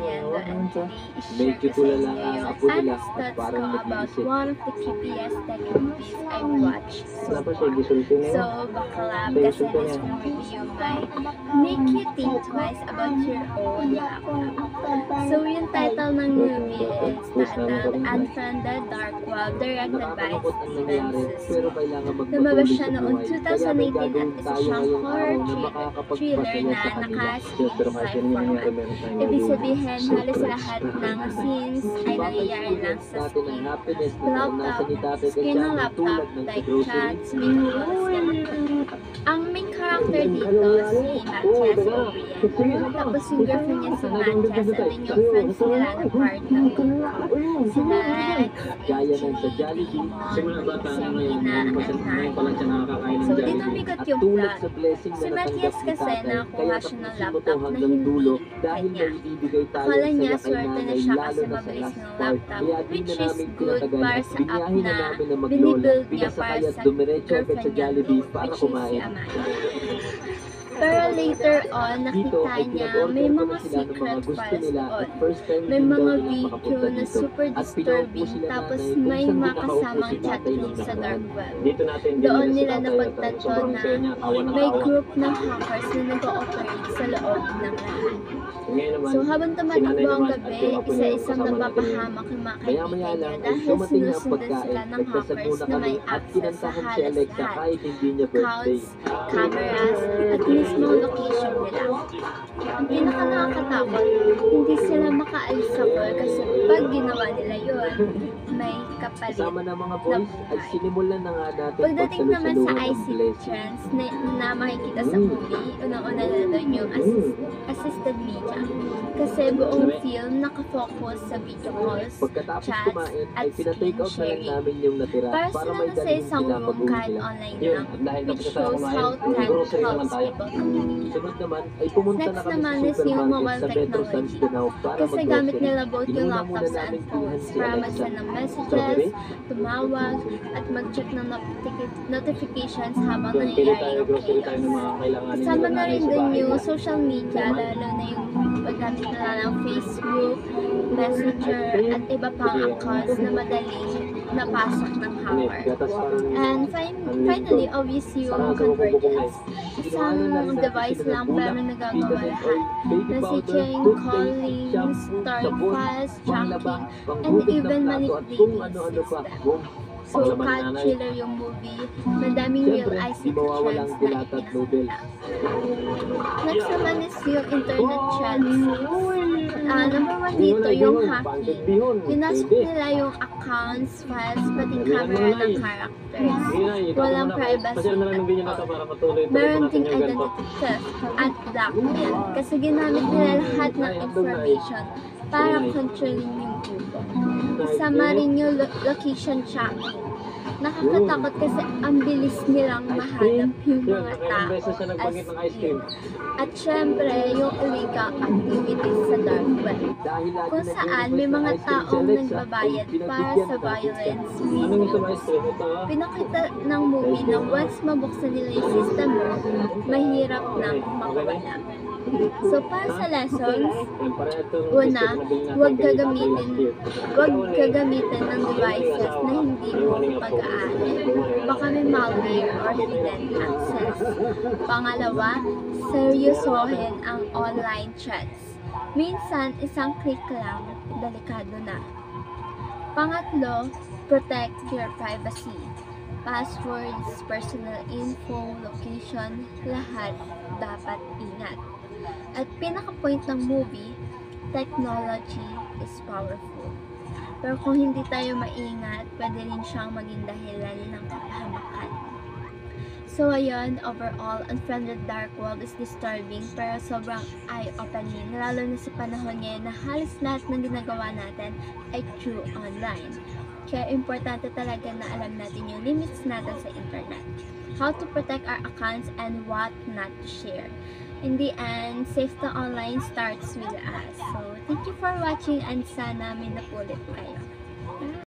Meriendo, and today i-share ko sa inyo yung honest thoughts ko about one of the creepiest tech movies I watched so far. So, buckle up kasi this will review might make you think twice about your own laptop. So, yung title ng movie is titled Unfriended Dark World, directed by Steven Suzuki. Lumabas siya noong 2018 at isa siyang horror thriller na naka-screenplay format. Ibig sabihin, halos lahat ng scenes ay nangyayari lang sa screen ng laptop, like chats, videos, ganun. Ang main character dito, si Matthias O'Brien. Tapos yung girlfriend niya si Matthias, at then yung friends nila na part ng sila Rex, Serena, and Nine. So, dito bigot yung plot. Si Matthias kasi nakakuha siya ng laptop na hindi kanya. Akala niya swerte na siya kasi mabilis ng laptop, which is good para sa app na binibuild niya para sa girlfriend niya, which is si Amanda. Pero later on, nakita niya may mga secret files doon. May mga video na super disturbing, tapos may makasamang chat room sa dark web. Doon nila napagtanto na may group ng hackers na nag-ooperate sa loob ng lahat. So habang tumatakbo ang gabi, isa-isang napapahamak yung mga kaibigan niya dahil sinusundan sila ng hackers na may access sa halos lahat, accounts, cameras, at mismo location nila. Ang pinaka-nakakatakot, hindi sila makaalis sa call kasi pag ginawa nila yun, may kapalit na buhay. Pagdating naman sa ICT trends na makikita sa movie, unang-una na doon yung assisted media. Kasi buong film nakafocus sa video calls, chats, at screen sharing. Para sila na sa isang room kahit online lang, which shows how tech helps people communicate. Next naman is yung mobile technology. Kasi gamit nila both yung laptops and phones para mag-send ng messages, tumawag, at mag-check ng notifications habang nangyayari yung chaos. Kasama na rin din yung social media, lalo na yung paggamit nila ng Facebook, Messenger, at iba pang accounts na madaling napasok ng hacker. And finally, obviously yung convergence. Isang device lang pero nagagawa lahat. Messaging, calling, storing files, tracking, and even manipulating systems. So, cat-chiller yung movie. Madaming real ICT trends na ipinakita. Next naman is yung internet trends. Number one dito, yung hacking. Pinasok nila yung accounts, files, pati camera ng characters. Walang privacy. Meron ding identity theft at blackmail. Kasi ginamit nila lahat ng information para controlling yung grupo. Kasama rin yung location tracking. Nakakatakot kasi ang bilis nilang mahanap yung mga tao as in. At syempre, yung illegal activities sa dark web. Kung saan may mga taong nagbabayad para sa violence videos. Pinakita ng movie na once mabuksan nila yung system mo, mahirap nang makawala. So, para sa lessons, una, huwag gagamitin ng devices na hindi mo pag-aaral. Baka may malware or hidden access. Pangalawa, seryosohin ang online chats. Minsan, isang click lang, delikado na. Pangatlo, protect your privacy. Passwords, personal info, location, lahat dapat ingat. At pinaka-point ng movie, technology is powerful. Pero kung hindi tayo maingat, pwede rin siyang maging dahilan ng kapahamakan. So ayun, overall, Unfriended Dark World is disturbing pero sobrang eye-opening, lalo na sa panahon ngayon na halos lahat ng ginagawa natin ay through online. Kaya importante talaga na alam natin yung limits natin sa internet. How to protect our accounts and what not to share. In the end, safety online starts with us. So, thank you for watching and sana may napulit kayo.